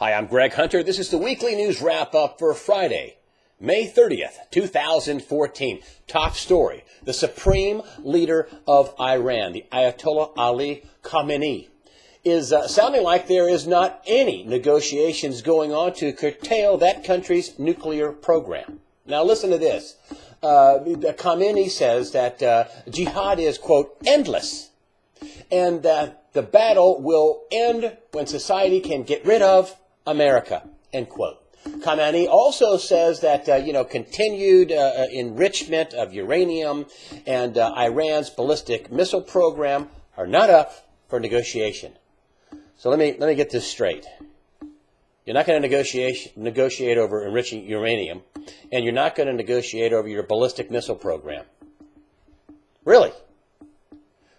Hi, I'm Greg Hunter. This is the weekly news wrap-up for Friday, May 30th, 2014. Top story. The supreme leader of Iran, the Ayatollah Ali Khamenei, is sounding like there is not any negotiations going on to curtail that country's nuclear program. Now listen to this. Khamenei says that Jihad is, quote, endless, and that the battle will end when society can get rid of America, end quote. Khamenei also says that, continued enrichment of uranium and Iran's ballistic missile program are not up for negotiation. So let me get this straight. You're not going to negotiate over enriching uranium, and you're not going to negotiate over your ballistic missile program. Really?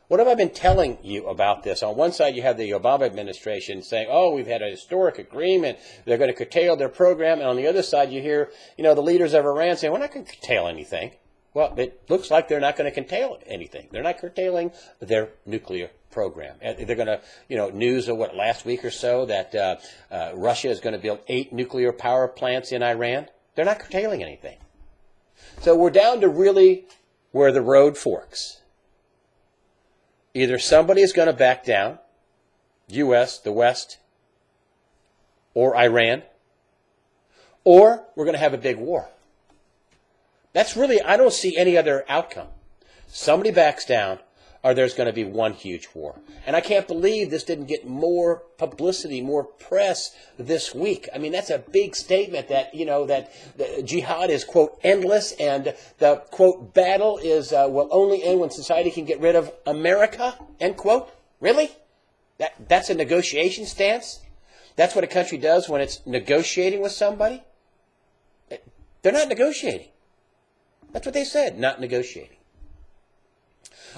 What have I been telling you about this? On one side, you have the Obama administration saying, oh, we've had a historic agreement. They're going to curtail their program. And on the other side, you hear, the leaders of Iran saying, we're not going to curtail anything. Well, it looks like they're not going to curtail anything. They're not curtailing their nuclear program. They're going to, news of last week or so that Russia is going to build 8 nuclear power plants in Iran. They're not curtailing anything. So we're down to really where the road forks. Either somebody is going to back down, U.S., the West, or Iran, or we're going to have a big war. That's really, I don't see any other outcome. Somebody backs down, or there's going to be one huge war. And I can't believe this didn't get more publicity, more press this week. I mean, that's a big statement that, that the jihad is, quote, endless, and the, quote, battle is will only end when society can get rid of America, end quote. Really? That's a negotiation stance? That's what a country does when it's negotiating with somebody? They're not negotiating. That's what they said, not negotiating.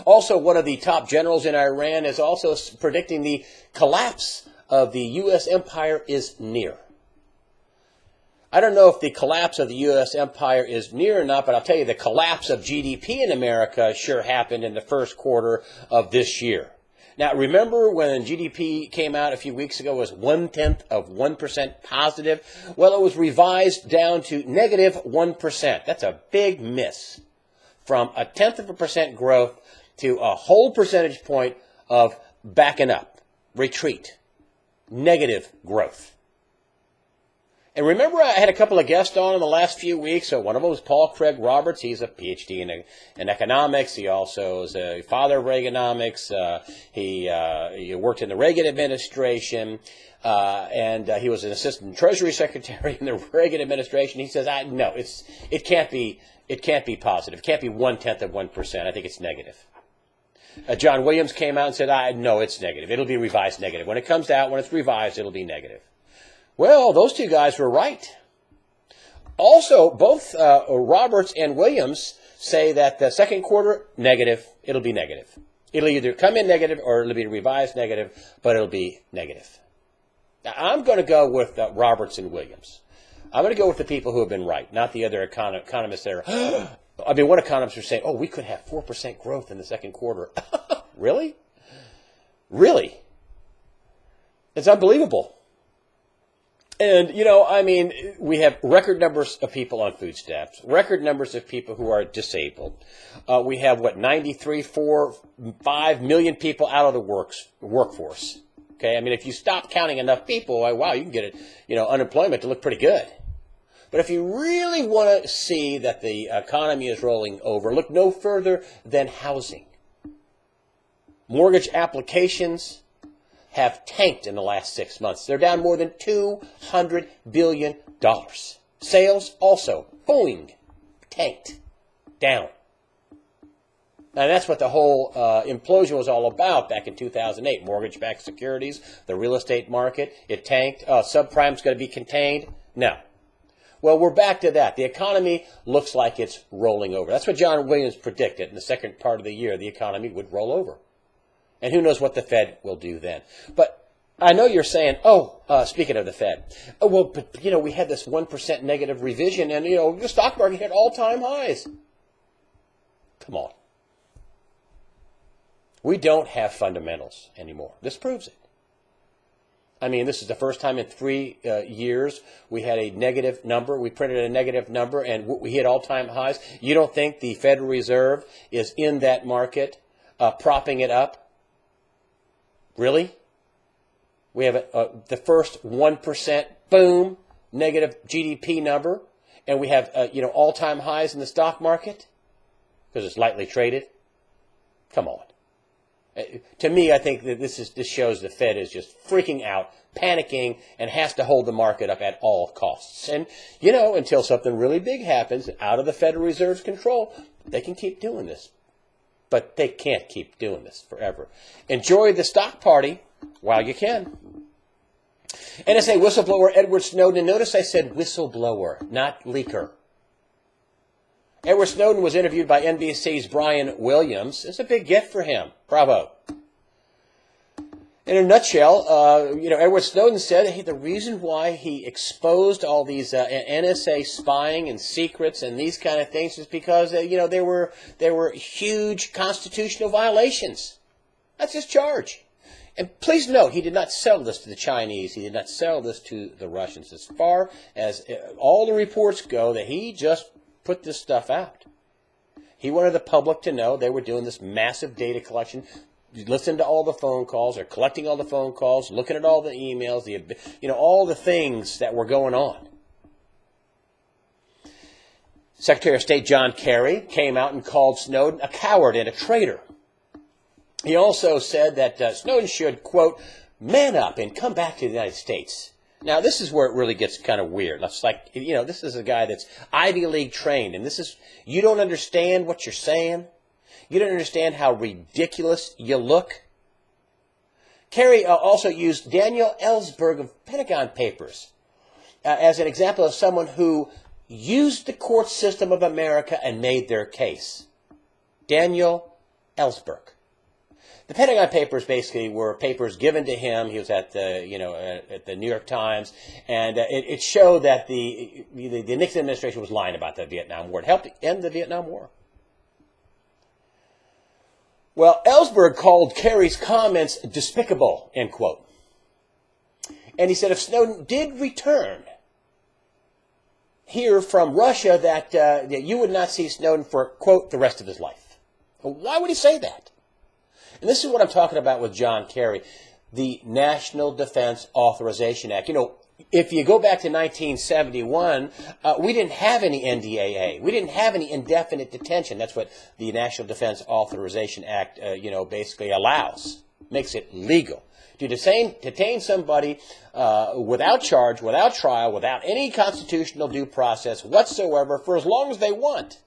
Also, one of the top generals in Iran is also predicting the collapse of the U.S. empire is near. I don't know if the collapse of the U.S. empire is near or not, but I'll tell you the collapse of GDP in America sure happened in the first quarter of this year. Now, remember when GDP came out a few weeks ago, it was 0.1% positive? Well, it was revised down to negative 1%. That's a big miss. From 0.1% growth to a whole percentage point of backing up, retreat, negative growth. And remember, I had a couple of guests on in the last few weeks. So one of them was Paul Craig Roberts. He's a PhD in economics. He also is a father of Reaganomics. He worked in the Reagan administration, and he was an assistant Treasury Secretary in the Reagan administration. He says, no, it can't be positive. It can't be 0.1%. I think it's negative. John Williams came out and said, no, it's negative. It'll be revised negative. When it comes out, when it's revised, it'll be negative. Well, those two guys were right. Also, both Roberts and Williams say that the second quarter, negative, it'll be negative. It'll either come in negative or it'll be revised negative, but it'll be negative. Now, I'm going to go with Roberts and Williams. I'm going to go with the people who have been right, not the other economists that are, one economist was saying, we could have 4% growth in the second quarter. Really? Really? It's unbelievable. And, we have record numbers of people on food stamps, record numbers of people who are disabled. We have, 5 million people out of the workforce. Okay, if you stop counting enough people, wow, you can get unemployment to look pretty good. But if you really want to see that the economy is rolling over, look no further than housing. Mortgage applications have tanked in the last 6 months. They're down more than $200 billion. Sales also, boing, tanked, down. And that's what the whole implosion was all about back in 2008. Mortgage-backed securities, the real estate market, it tanked. Subprime's going to be contained. No. Well, we're back to that. The economy looks like it's rolling over. That's what John Williams predicted. In the second part of the year, the economy would roll over. And who knows what the Fed will do then. But I know you're saying, speaking of the Fed, we had this 1% negative revision and, the stock market hit all-time highs. Come on. We don't have fundamentals anymore. This proves it. I mean, this is the first time in 3 years we had a negative number. We printed a negative number, and we hit all-time highs. You don't think the Federal Reserve is in that market propping it up? Really? We have the first 1%, boom, negative GDP number, and we have all-time highs in the stock market because it's lightly traded. Come on. To me, I think that this shows the Fed is just freaking out, panicking, and has to hold the market up at all costs. And, until something really big happens out of the Federal Reserve's control, they can keep doing this. But they can't keep doing this forever. Enjoy the stock party while you can. NSA whistleblower Edward Snowden. Notice I said whistleblower, not leaker. Edward Snowden was interviewed by NBC's Brian Williams. It's a big get for him. Bravo. In a nutshell, Edward Snowden said the reason why he exposed all these NSA spying and secrets and these kind of things is because there were huge constitutional violations. That's his charge. And please note, he did not sell this to the Chinese. He did not sell this to the Russians. As far as all the reports go, that he just put this stuff out. He wanted the public to know they were doing this massive data collection, listening to all the phone calls, or collecting all the phone calls, looking at all the emails, all the things that were going on. Secretary of State John Kerry came out and called Snowden a coward and a traitor. He also said that Snowden should, quote, man up and come back to the United States. Now, this is where it really gets kind of weird. It's like, this is a guy that's Ivy League trained, and you don't understand what you're saying. You don't understand how ridiculous you look. Kerry also used Daniel Ellsberg of Pentagon Papers as an example of someone who used the court system of America and made their case. Daniel Ellsberg. The Pentagon Papers basically were papers given to him. He was at the New York Times, and it showed that the Nixon administration was lying about the Vietnam War. It helped end the Vietnam War. Well, Ellsberg called Kerry's comments despicable, end quote. And he said if Snowden did return here from Russia, that you would not see Snowden for, quote, the rest of his life. Well, why would he say that? And this is what I'm talking about with John Kerry, the National Defense Authorization Act. If you go back to 1971, we didn't have any NDAA. We didn't have any indefinite detention. That's what the National Defense Authorization Act, basically allows, makes it legal. To detain somebody without charge, without trial, without any constitutional due process whatsoever for as long as they want.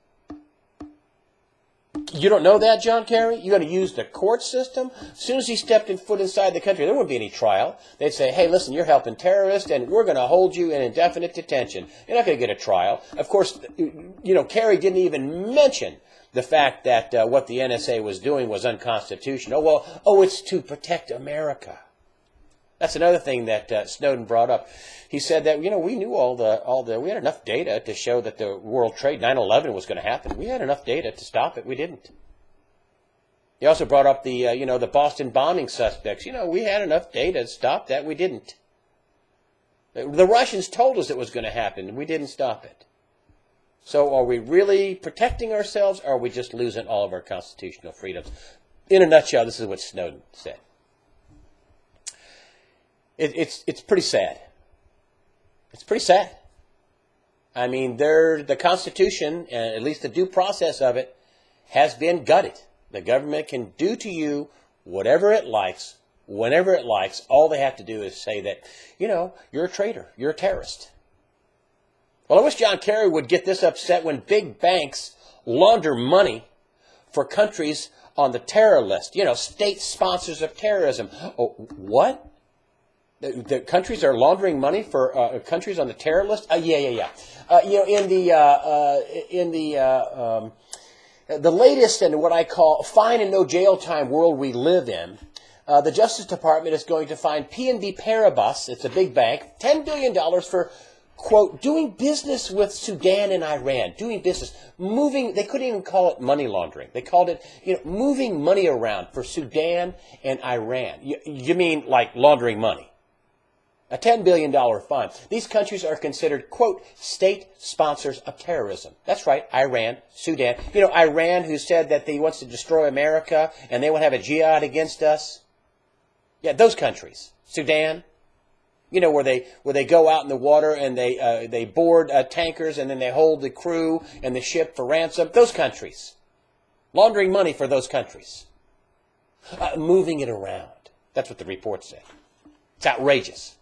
You don't know that, John Kerry? You're going to use the court system? As soon as he stepped foot inside the country, there wouldn't be any trial. They'd say, hey, listen, you're helping terrorists, and we're going to hold you in indefinite detention. You're not going to get a trial. Of course, Kerry didn't even mention the fact that what the NSA was doing was unconstitutional. It's to protect America. That's another thing that Snowden brought up. He said that, we knew we had enough data to show that the World Trade 9/11 was going to happen. We had enough data to stop it. We didn't. He also brought up the Boston bombing suspects. We had enough data to stop that. We didn't. The Russians told us it was going to happen, and we didn't stop it. So are we really protecting ourselves, or are we just losing all of our constitutional freedoms? In a nutshell, this is what Snowden said. It's pretty sad. It's pretty sad. I mean, the Constitution, at least the due process of it, has been gutted. The government can do to you whatever it likes, whenever it likes. All they have to do is say that, you're a traitor, you're a terrorist. Well, I wish John Kerry would get this upset when big banks launder money for countries on the terror list. State sponsors of terrorism. Oh, what? The countries are laundering money for countries on the terror list? Yeah. In the latest and what I call fine and no jail time world we live in, the Justice Department is going to fine PNB Paribas, it's a big bank, $10 billion for, quote, doing business with Sudan and Iran, doing business, moving, they couldn't even call it money laundering. They called it, moving money around for Sudan and Iran. You mean like laundering money? A $10 billion fine. These countries are considered, quote, state sponsors of terrorism. That's right, Iran, Sudan. You know, Iran, who said that he wants to destroy America and they want to have a jihad against us. Yeah, those countries. Sudan. You know, where they go out in the water and they board tankers and then they hold the crew and the ship for ransom. Those countries. Laundering money for those countries. Moving it around. That's what the report said. It's outrageous.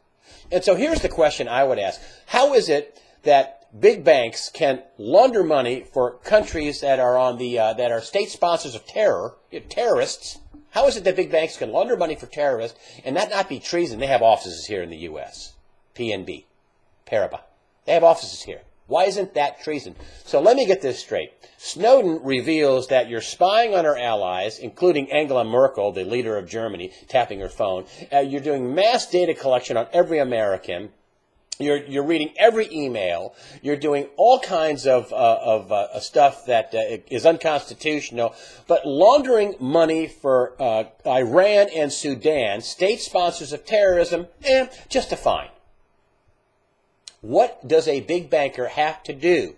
And so here's the question I would ask. How is it that big banks can launder money for countries that are on the that are state sponsors of terror, terrorists? How is it that big banks can launder money for terrorists and that not be treason? They have offices here in the U.S. PNB, Paribas. They have offices here. Why isn't that treason? So let me get this straight. Snowden reveals that you're spying on our allies, including Angela Merkel, the leader of Germany, tapping her phone. You're doing mass data collection on every American. You're reading every email. You're doing all kinds of stuff that is unconstitutional. But laundering money for Iran and Sudan, state sponsors of terrorism, just a fine. What does a big banker have to do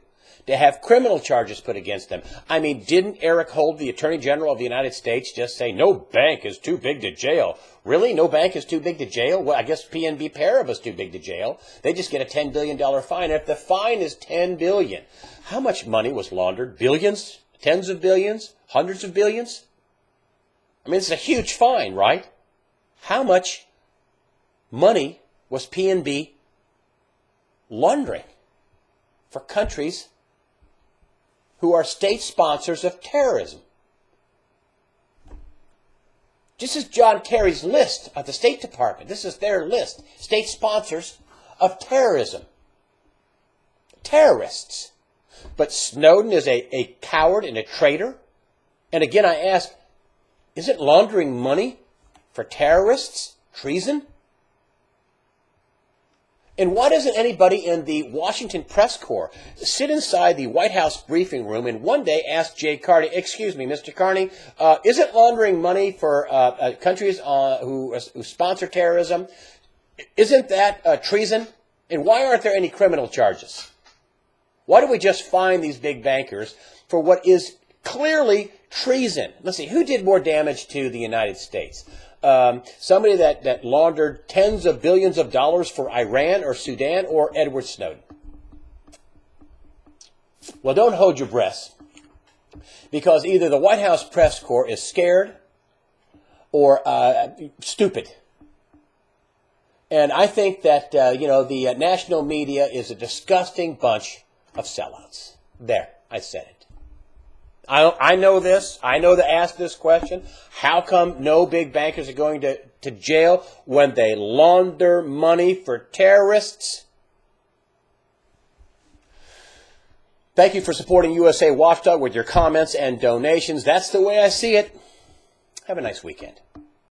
to have criminal charges put against them? I mean, didn't Eric Holder, the Attorney General of the United States, just say, no bank is too big to jail? Really? No bank is too big to jail? Well, I guess PNB Paribas is too big to jail. They just get a $10 billion fine. If the fine is $10 billion, how much money was laundered? Billions? Tens of billions? Hundreds of billions? I mean, it's a huge fine, right? How much money was PNB laundering for countries who are state sponsors of terrorism? This is John Kerry's list of the State Department. This is their list. State sponsors of terrorism. Terrorists. But Snowden is a coward and a traitor. And again, I ask, isn't laundering money for terrorists treason? And why doesn't anybody in the Washington press corps sit inside the White House briefing room and one day ask Jay Carney, excuse me, Mr. Carney, isn't laundering money for countries who sponsor terrorism, isn't that treason? And why aren't there any criminal charges? Why do we just fine these big bankers for what is clearly treason? Let's see, who did more damage to the United States? Somebody that laundered tens of billions of dollars for Iran or Sudan, or Edward Snowden? Well, don't hold your breath, because either the White House press corps is scared or stupid. And I think that, the national media is a disgusting bunch of sellouts. There, I said it. I know this. I know to ask this question. How come no big bankers are going to jail when they launder money for terrorists? Thank you for supporting USA Watchdog with your comments and donations. That's the way I see it. Have a nice weekend.